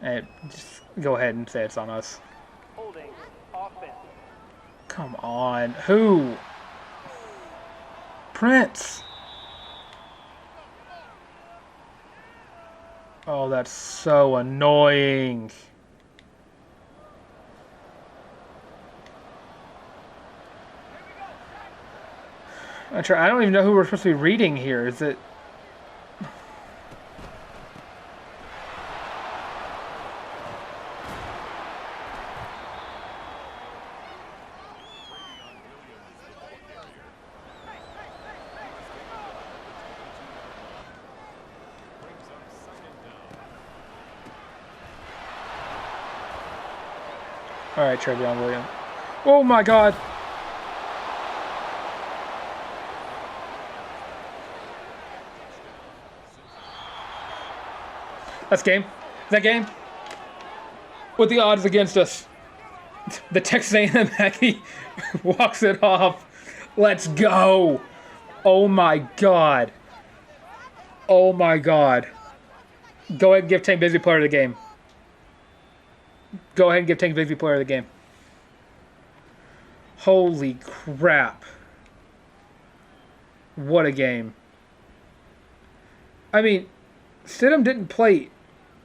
Hey, just go ahead and say it's on us. Holding. Offense. Come on. Who? Prince. Oh, that's so annoying. I don't even know who we're supposed to be reading here. Is it? All right, Trevion Williams. Oh my God. That's game. Is that game? What the odds against us? The Texas A&M Aggie walks it off. Let's go. Oh my God. Oh my God. Go ahead and give Tank Bigsby player of the game. Go ahead and give Tank Bigsby player of the game. Holy crap. What a game. I mean, Stidham didn't play.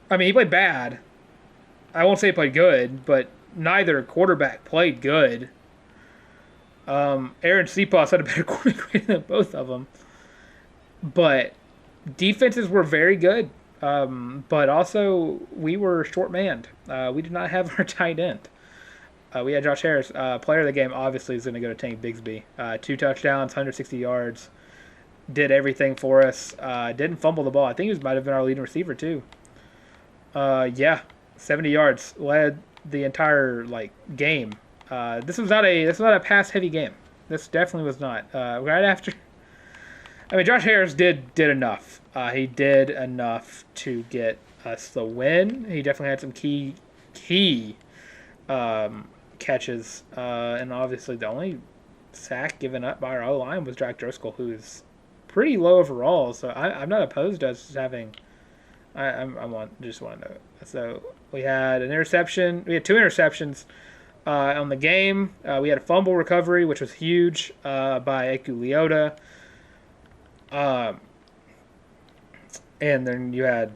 I mean, he played bad. I won't say he played good, but neither quarterback played good. Aaron Cepas had a better quarterback than both of them. But defenses were very good. But also, we were short-manned. We did not have our tight end. We had Josh Harris. Player of the game, obviously, is going to go to Tank Bigsby. 2 touchdowns, 160 yards. Did everything for us. Didn't fumble the ball. I think he might have been our leading receiver, too. Yeah, 70 yards. Led the entire game. This was not a pass-heavy game. This definitely was not. Right after... I mean, Josh Harris did enough. He did enough to get us the win. He definitely had some key catches. And obviously the only sack given up by our O-line was Jack Driscoll, who's pretty low overall. So I'm not opposed to us having... just want to know. So we had an interception. We had 2 interceptions on the game. We had a fumble recovery, which was huge by Eku Leota. And then you had,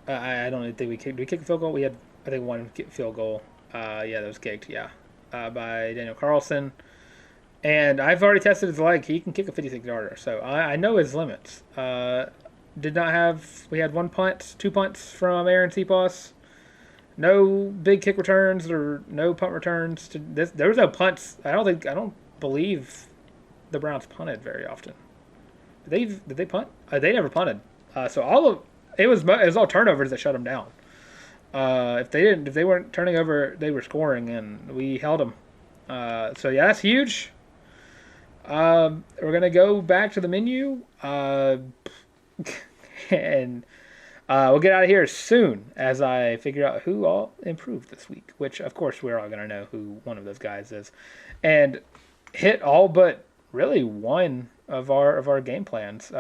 I don't think we kicked a field goal. We had I think one field goal. Yeah, that was kicked. Yeah, by Daniel Carlson. And I've already tested his leg. He can kick a 56-yarder, so I know his limits. Did not have. We had 1 punt, 2 punts from Aaron Cepas. No big kick returns or no punt returns. To this, there was no punts. I don't believe the Browns punted very often. Did they punt? They never punted. So it was all turnovers that shut them down. If they weren't turning over, they were scoring, and we held them. So yeah, that's huge. We're gonna go back to the menu, and we'll get out of here soon as I figure out who all improved this week. Which, of course, we're all gonna know who one of those guys is, and hit all but really one of our game plans.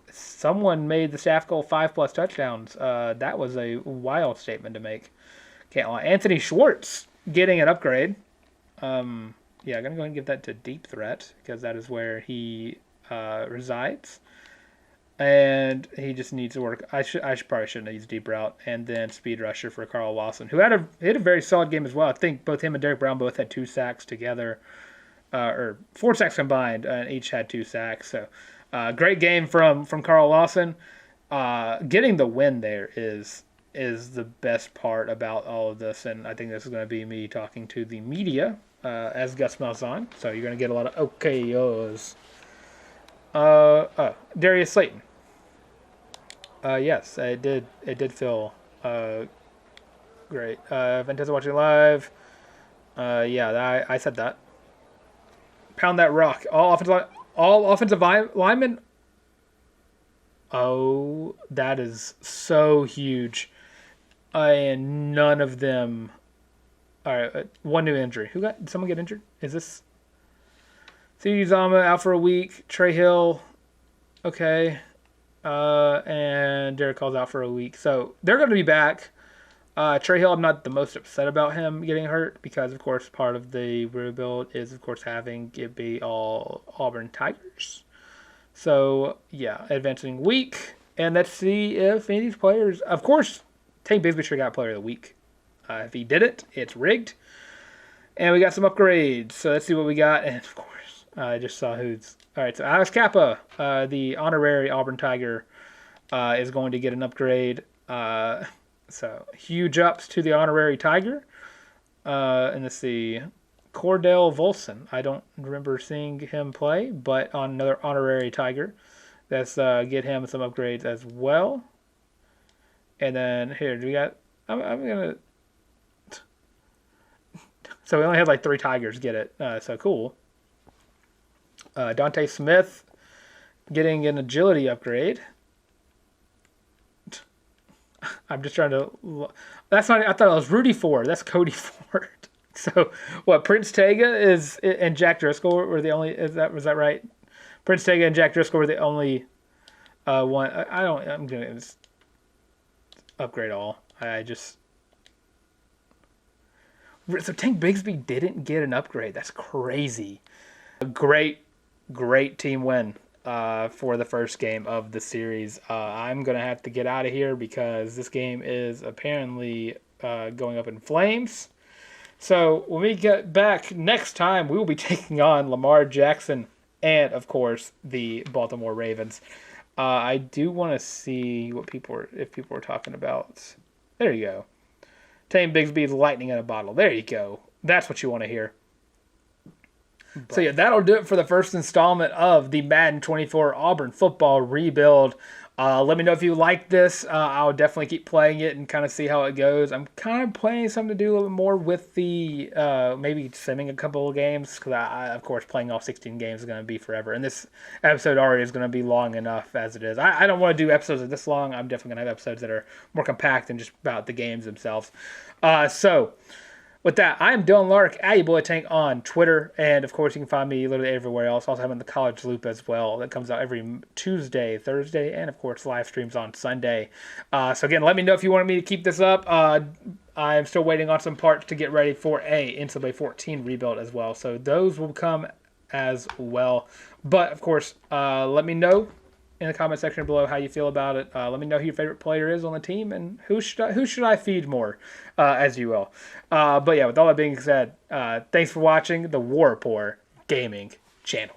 Someone made the staff goal 5+ touchdowns. That was a wild statement to make. Can't lie. Anthony Schwartz getting an upgrade. Yeah, I'm going to go ahead and give that to Deep Threat because that is where he resides. And he just needs to work. I probably shouldn't have used Deep Route. And then Speed Rusher for Carl Lawson, who had a very solid game as well. I think both him and Derek Brown both had 2 sacks together. Or 4 sacks combined, and each had 2 sacks. So, great game from Carl Lawson. Getting the win there is the best part about all of this, and I think this is going to be me talking to the media as Gus Malzahn. So you're going to get a lot of OKOs. Darius Slayton. Yes, it did feel great. Fantastic watching live. Yeah, I said that. Pound that rock. All offensive linemen. Oh, that is so huge. And none of them. All right, one new injury. Did someone get injured? Is this C.D. Uzomah out for a week? Trey Hill, okay, and Derek Hall's out for a week. So they're going to be back. Trey Hill, I'm not the most upset about him getting hurt because, of course, part of the rebuild is, of course, having it be all Auburn Tigers. So, yeah, advancing week. And let's see if any of these players... Of course, Tank Bigsby should have got Player of the Week. If he did it, it's rigged. And we got some upgrades. So let's see what we got. And, of course, I just saw who's... All right, so Alex Kappa, the honorary Auburn Tiger, is going to get an upgrade. So, huge ups to the honorary Tiger. And let's see. Cordell Volson. I don't remember seeing him play, but on another honorary Tiger. Let's get him some upgrades as well. And then, here, do we got... I'm going to... So, we only had like 3 Tigers get it. So, cool. Dante Smith getting an agility upgrade. I'm just trying to... That's not... I thought it was Rudy Ford. That's Cody Ford. So, what, Prince Tega and Jack Driscoll were the only... Was that right? Prince Tega and Jack Driscoll were the only one... I'm going to just upgrade all. I just... So, Tank Bigsby didn't get an upgrade. That's crazy. A great team win for the first game of the series. I'm going to have to get out of here because this game is apparently going up in flames. So when we get back next time, we will be taking on Lamar Jackson and, of course, the Baltimore Ravens. I do want to see if people are talking about. There you go. Tame Bigsby's lightning in a bottle. There you go. That's what you want to hear. So yeah, that'll do it for the first installment of the Madden 24 Auburn football rebuild. Let me know if you like this. I'll definitely keep playing it and kind of see how it goes. I'm kind of playing something to do a little bit more with the maybe simming a couple of games because of course, playing all 16 games is going to be forever. And this episode already is going to be long enough as it is. I don't want to do episodes that this long. I'm definitely going to have episodes that are more compact and just about the games themselves. So with that, I am Dylan Lark, at your boy Tank on Twitter, and of course you can find me literally everywhere else. Also, I'm in the College Loop as well. That comes out every Tuesday, Thursday, and of course live streams on Sunday. So again, let me know if you want me to keep this up. I'm still waiting on some parts to get ready for a NCAA 14 rebuild as well. So those will come as well. But of course, let me know in the comment section below how you feel about it. Let me know who your favorite player is on the team and who should I feed more, as you will. But yeah, with all that being said, thanks for watching the Warpore Gaming channel.